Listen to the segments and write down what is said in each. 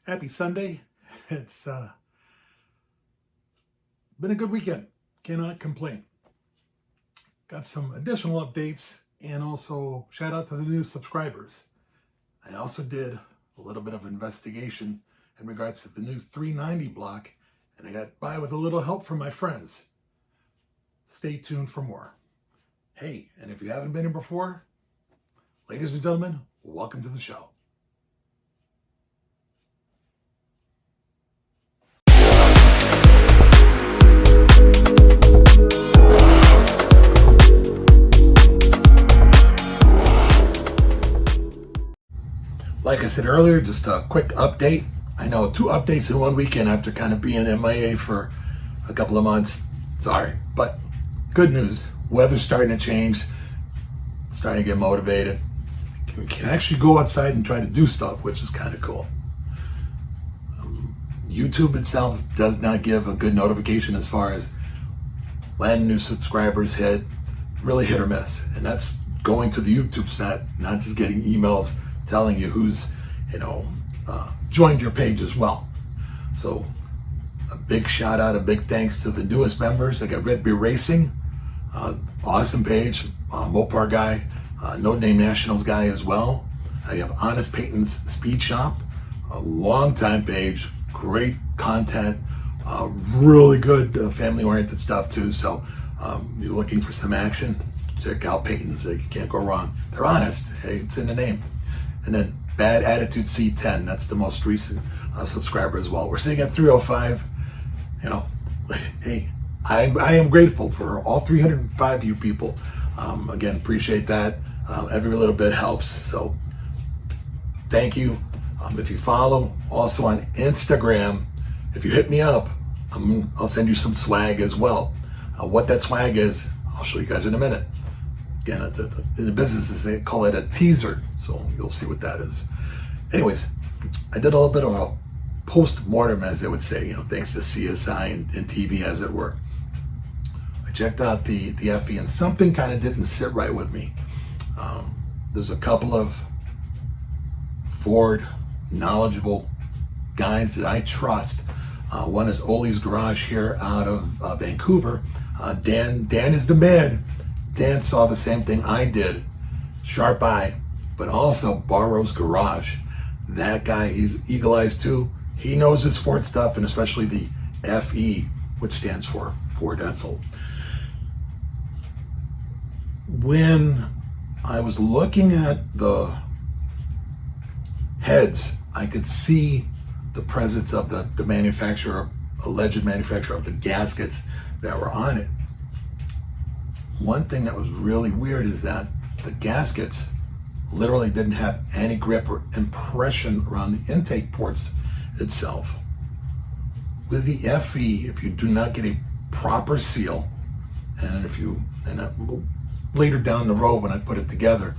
Happy Sunday. It's been a good weekend. Cannot complain. Got some additional updates and also shout out to the new subscribers. I also did a little bit of investigation in regards to the new 390 block, and I got by with a little help from my friends. Stay tuned for more. Hey, and if you haven't been here before, ladies and gentlemen, welcome to the show. Like I said earlier, just a quick update. I know 2 updates in one weekend after kind of being MIA for a couple of months. Sorry, but good news. Weather's starting to change. Starting to get motivated. We can actually go outside and try to do stuff, which is kind of cool. YouTube itself does not give a good notification as far as when new subscribers hit. It's really hit or miss. And that's going to the YouTube site, not just getting emails telling you who's, joined your page as well. So a big shout out, a big thanks to the newest members. I got Red Beer Racing, awesome page, Mopar guy, No Name Nationals guy as well. I have Honest Peyton's Speed Shop, a long time page, great content, really good family oriented stuff too. So you're looking for some action, check out Peyton's. You can't go wrong. They're honest. Hey, it's in the name. And then Bad Attitude C10, that's the most recent subscriber as well. We're sitting at 305. Hey, I am grateful for all 305 you people. Again, appreciate that. Every little bit helps. So thank you. If you follow also on Instagram, if you hit me up, I'll send you some swag as well. What that swag is, I'll show you guys in a minute. Again, in the business, they call it a teaser, so you'll see what that is. Anyways, I did a little bit of a post-mortem, as they would say, thanks to CSI and TV, as it were. I checked out the FE, and something kind of didn't sit right with me. There's a couple of Ford knowledgeable guys that I trust. One is Oli's Garage here out of Vancouver. Dan is the man. Dan saw the same thing I did, sharp eye, but also Barrow's Garage. That guy, he's eagle eyes too. He knows his Ford stuff, and especially the FE, which stands for Ford Edsel. When I was looking at the heads, I could see the presence of the manufacturer, alleged manufacturer of the gaskets that were on it. One thing that was really weird is that the gaskets literally didn't have any grip or impression around the intake ports itself. With the FE, if you do not get a proper seal, and later down the road when I put it together,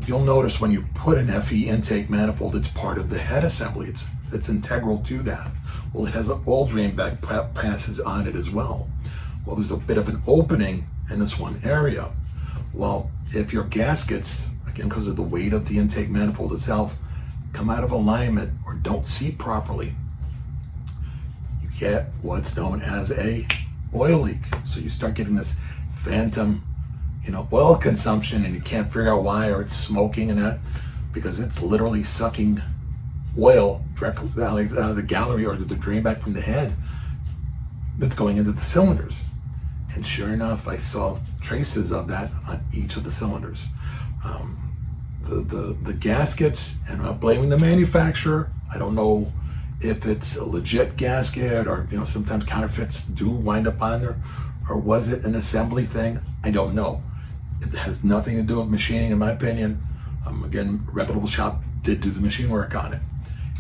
you'll notice when you put an FE intake manifold, it's part of the head assembly. It's integral to that. Well, it has an oil drain back passage on it as well. Well, there's a bit of an opening in this one area. Well, if your gaskets, again, because of the weight of the intake manifold itself, come out of alignment or don't seat properly, you get what's known as a oil leak. So you start getting this phantom, oil consumption, and you can't figure out why, or it's smoking and that, because it's literally sucking oil directly out of the gallery or the drain back from the head that's going into the cylinders. And sure enough, I saw traces of that on each of the cylinders. The gaskets, and I'm not blaming the manufacturer. I don't know if it's a legit gasket or sometimes counterfeits do wind up on there, or was it an assembly thing? I don't know. It has nothing to do with machining, in my opinion. Again, a reputable shop did do the machine work on it.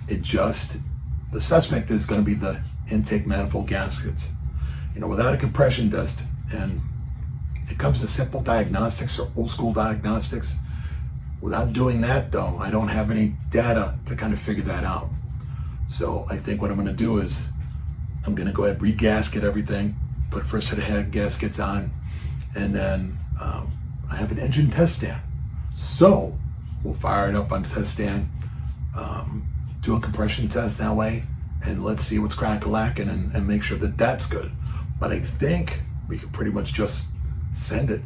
The suspect is going to be the intake manifold gaskets. Without a compression test, and it comes to simple diagnostics or old school diagnostics. Without doing that though, I don't have any data to kind of figure that out. So I think what I'm going to do is I'm going to go ahead and re-gasket everything, put first set of head gaskets on, and then I have an engine test stand. So we'll fire it up on the test stand, do a compression test that way, and let's see what's crack-a-lacking and make sure that that's good. But I think we could pretty much just send it,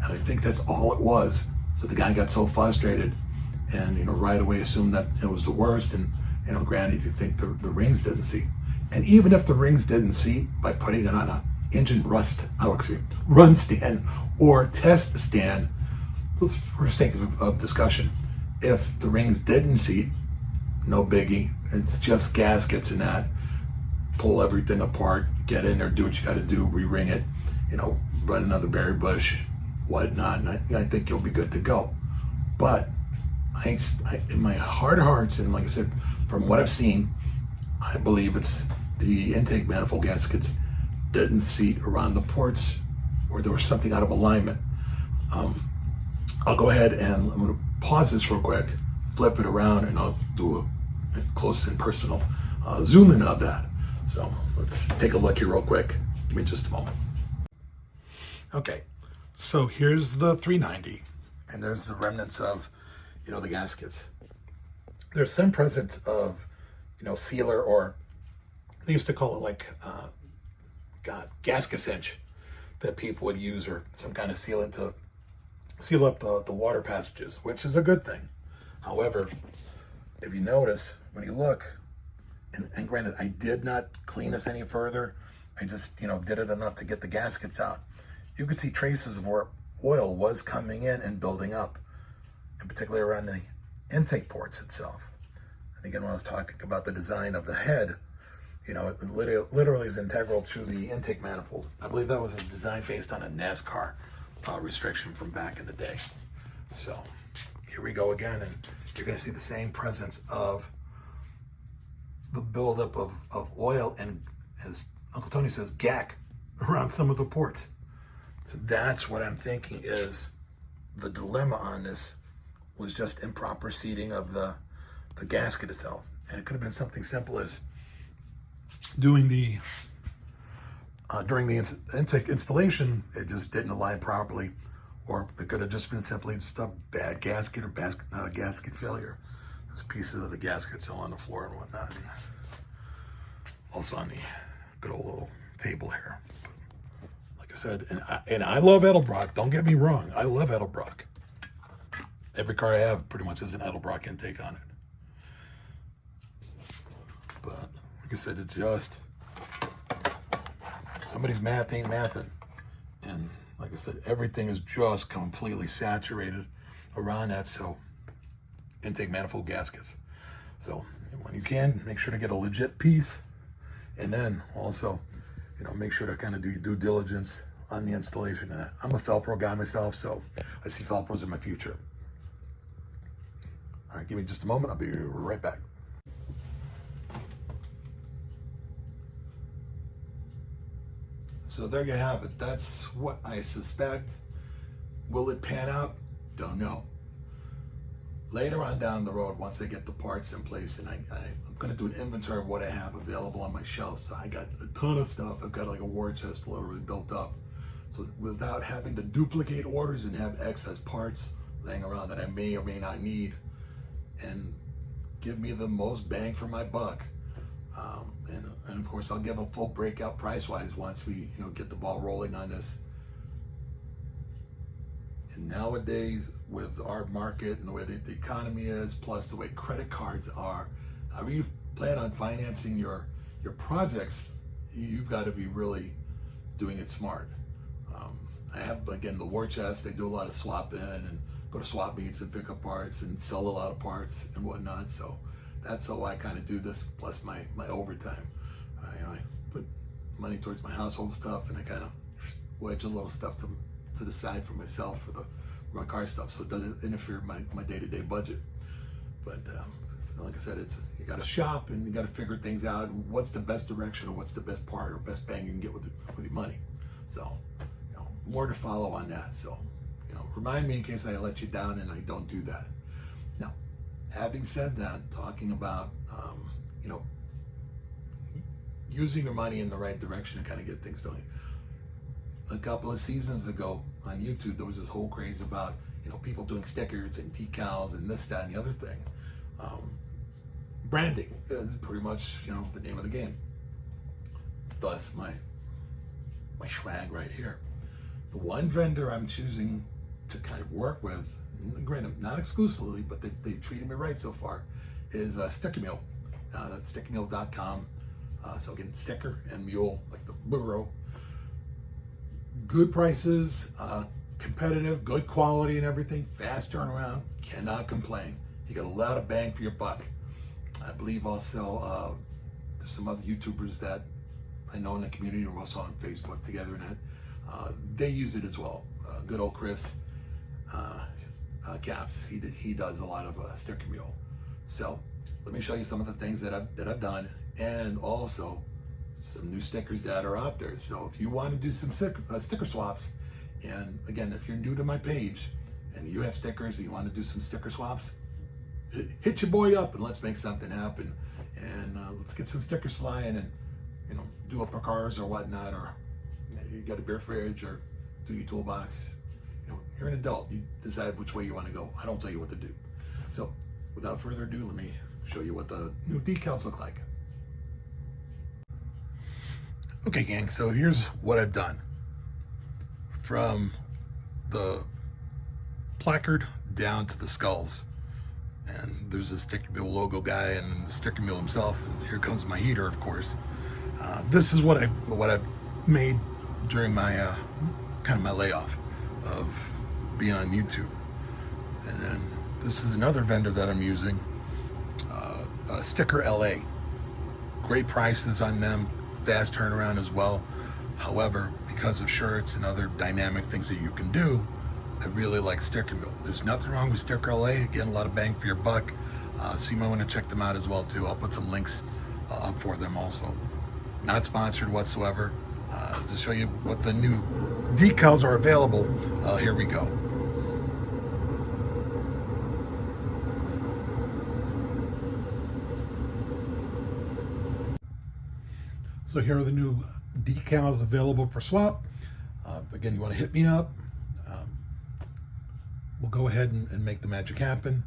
and I think that's all it was. So the guy got so frustrated and, right away assumed that it was the worst. And, granted, you think the rings didn't seat. And even if the rings didn't seat, by putting it on a engine run stand or test stand, for sake of discussion, if the rings didn't seat, no biggie. It's just gaskets and that. Pull everything apart, get in there, do what you got to do, re-ring it, run another berry bush, whatnot, and I think you'll be good to go. But I in my heart of hearts, and like I said, from what I've seen, I believe it's the intake manifold gaskets didn't seat around the ports, or there was something out of alignment. I'll go ahead and I'm going to pause this real quick, flip it around, and I'll do a close and personal zoom in of that. So let's take a look here real quick. Give me just a moment. Okay, so here's the 390, and there's the remnants of, the gaskets. There's some presence of, sealer, or they used to call it like, gasket cinch that people would use, or some kind of sealant to seal up the water passages, which is a good thing. However, if you notice, when you look, and granted, I did not clean this any further. I just, did it enough to get the gaskets out. You could see traces of where oil was coming in and building up, and particularly around the intake ports itself. And again, when I was talking about the design of the head, it literally is integral to the intake manifold. I believe that was a design based on a NASCAR restriction from back in the day. So here we go again, and you're going to see the same presence of the buildup of oil and, as Uncle Tony says, gack around some of the ports. So that's what I'm thinking is the dilemma on this, was just improper seating of the gasket itself. And it could have been something simple as doing the during the intake installation, it just didn't align properly, or it could have just been simply just a bad gasket or gasket failure. There's pieces of the gasket still on the floor and whatnot. And also on the good old little table here. But like I said, and I love Edelbrock. Don't get me wrong. I love Edelbrock. Every car I have pretty much has an Edelbrock intake on it. But like I said, it's just somebody's math ain't mathin'. And like I said, everything is just completely saturated around that. So intake manifold gaskets. So when you can, make sure to get a legit piece. And then also, make sure to kind of do your due diligence on the installation. And I'm a Felpro guy myself, so I see Felpros in my future. All right, give me just a moment. I'll be right back. So there you have it. That's what I suspect. Will it pan out? Don't know. Later on down the road, once I get the parts in place, and I'm going to do an inventory of what I have available on my shelf. So I got a ton of stuff. I've got like a war chest literally built up. So without having to duplicate orders and have excess parts laying around that I may or may not need, and give me the most bang for my buck. And of course, I'll give a full breakout price-wise once we get the ball rolling on this. And nowadays, with our market and the way that the economy is, plus the way credit cards are, however you plan on financing your projects, you've got to be really doing it smart. I have, again, the war chest. They do a lot of swap in and go to swap meets and pick up parts and sell a lot of parts and whatnot. So that's how I kind of do this, plus my overtime. I put money towards my household stuff, and I kind of wedge a little stuff to the side for myself for my car stuff, so it doesn't interfere with my day-to-day budget. But like I said, you got to shop and you got to figure things out. What's the best direction, or what's the best part or best bang you can get with your money? So more to follow on that. So remind me in case I let you down and I don't do that. Now, having said that, talking about using your money in the right direction to kind of get things going. A couple of seasons ago on YouTube, there was this whole craze about people doing stickers and decals and this, that, and the other thing. branding is pretty much, the name of the game. Thus my swag right here. The one vendor I'm choosing to kind of work with, granted, not exclusively, but they treated me right so far, is Sticker Mule. That's stickermule.com. So again, sticker and mule, like the burro. Good prices, competitive, good quality and everything, fast turnaround, cannot complain. You get a lot of bang for your buck. I believe also there's some other YouTubers that I know in the community, we're also on Facebook together, and they use it as well. Good old Chris Caps, he does a lot of Sticker Mule. So let me show you some of the things that I've done, and also some new stickers that are out there. So if you want to do some sticker swaps, and again, if you're new to my page and you have stickers and you want to do some sticker swaps, hit your boy up and let's make something happen. And let's get some stickers flying, and do up our cars or whatnot, or you got a beer fridge or do your toolbox. You're an adult. You decide which way you want to go. I don't tell you what to do. So without further ado, let me show you what the new decals look like. Okay, gang, so here's what I've done. From the placard down to the skulls. And there's a Sticker Mule logo guy and the Sticker Mule himself. And here comes my heater, of course. This is what I've made during my kind of my layoff of being on YouTube. And then this is another vendor that I'm using, Sticker LA. Great prices on them, fast turnaround as well. However, because of shirts and other dynamic things that you can do, I really like Sticker Mule. There's nothing wrong with Sticker LA. Getting a lot of bang for your buck. So you might want to check them out as well too. I'll put some links up for them also. Not sponsored whatsoever. To show you what the new decals are available. Here we go. So here are the new decals available for swap. Again, you want to hit me up. We'll go ahead and make the magic happen.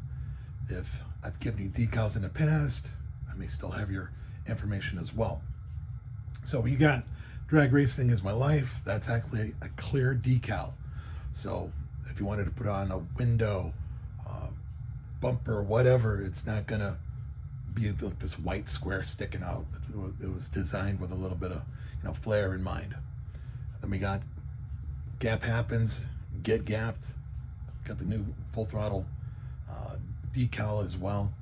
If I've given you decals in the past, I may still have your information as well. So you got drag racing is my life. That's actually a clear decal. So if you wanted to put on a window, bumper, whatever, it's not gonna be like this white square sticking out. It was designed with a little bit of flair in mind. Then we got gap happens, get gapped. Got the new full throttle decal as well.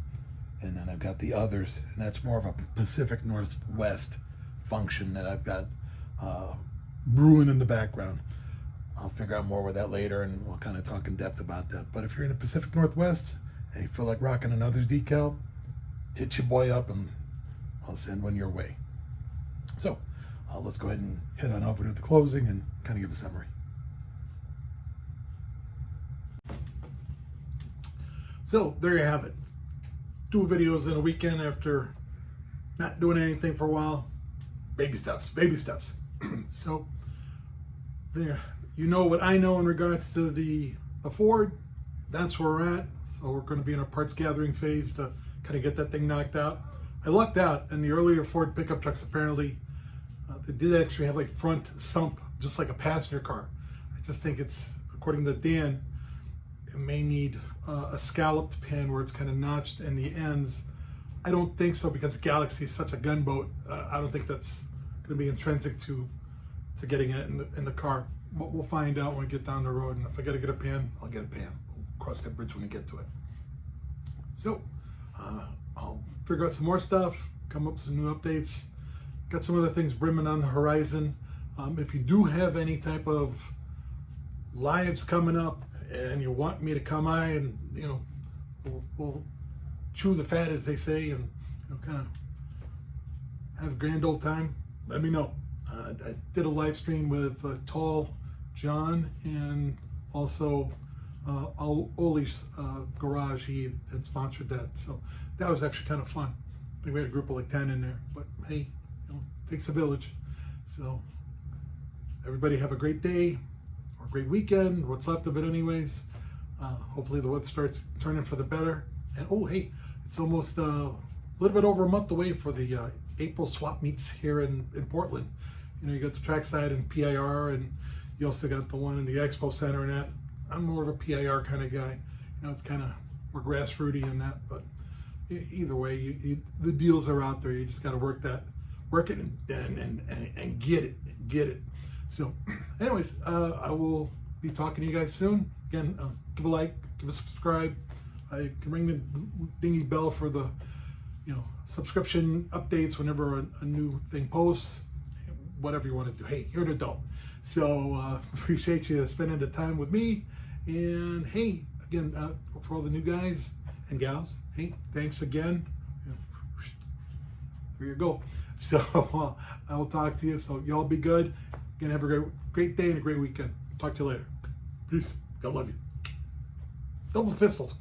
And then I've got the others, and that's more of a Pacific Northwest function that I've got brewing in the background. I'll figure out more with that later, and we'll kind of talk in depth about that. But if you're in the Pacific Northwest and you feel like rocking another decal, hit your boy up and I'll send one your way. So let's go ahead and head on over to the closing and kind of give a summary. So there you have it. 2 videos in a weekend after not doing anything for a while. Baby steps. So there, you know what I know in regards to the Ford. That's where we're at. So we're going to be in a parts gathering phase to kind of get that thing knocked out. I lucked out, and the earlier Ford pickup trucks apparently they did actually have like front sump, just like a passenger car. I just think it's, according to Dan, it may need a scalloped pin where it's kind of notched in the ends. I don't think so, because the Galaxy is such a gunboat. I don't think that's going to be intrinsic to getting it in the car. But we'll find out when we get down the road. And if I got to get a pan, I'll get a pan. We'll cross that bridge when we get to it. So I'll figure out some more stuff, come up with some new updates. Got some other things brimming on the horizon. If you do have any type of lives coming up and you want me to come by and we'll chew the fat, as they say, and kind of have a grand old time, let me know. I did a live stream with Tall John and also Oli's garage. He had sponsored that, so that was actually kind of fun. I think we had a group of like 10 in there, but hey, it takes a village. So everybody have a great day or a great weekend, what's left of it anyways. Hopefully the weather starts turning for the better. And oh hey, it's almost little bit over a month away for the April swap meets here in Portland. You know, you got the trackside and PIR, and you also got the one in the Expo Center and that. I'm more of a PIR kind of guy. You know, it's kind of more grassrooty in that, but either way, the deals are out there. You just got to work it and get it. So, anyways, I will be talking to you guys soon. Again, give a like, give a subscribe. I can ring the dingy bell for the, you know, subscription updates whenever a new thing posts. Whatever you want to do. Hey, you're an adult, so appreciate you spending the time with me. And hey, again, for all the new guys and gals, hey, thanks again. There you go. So I will talk to you. So y'all be good. Again, have a great day and a great weekend. Talk to you later. Peace. I love you. Double pistols.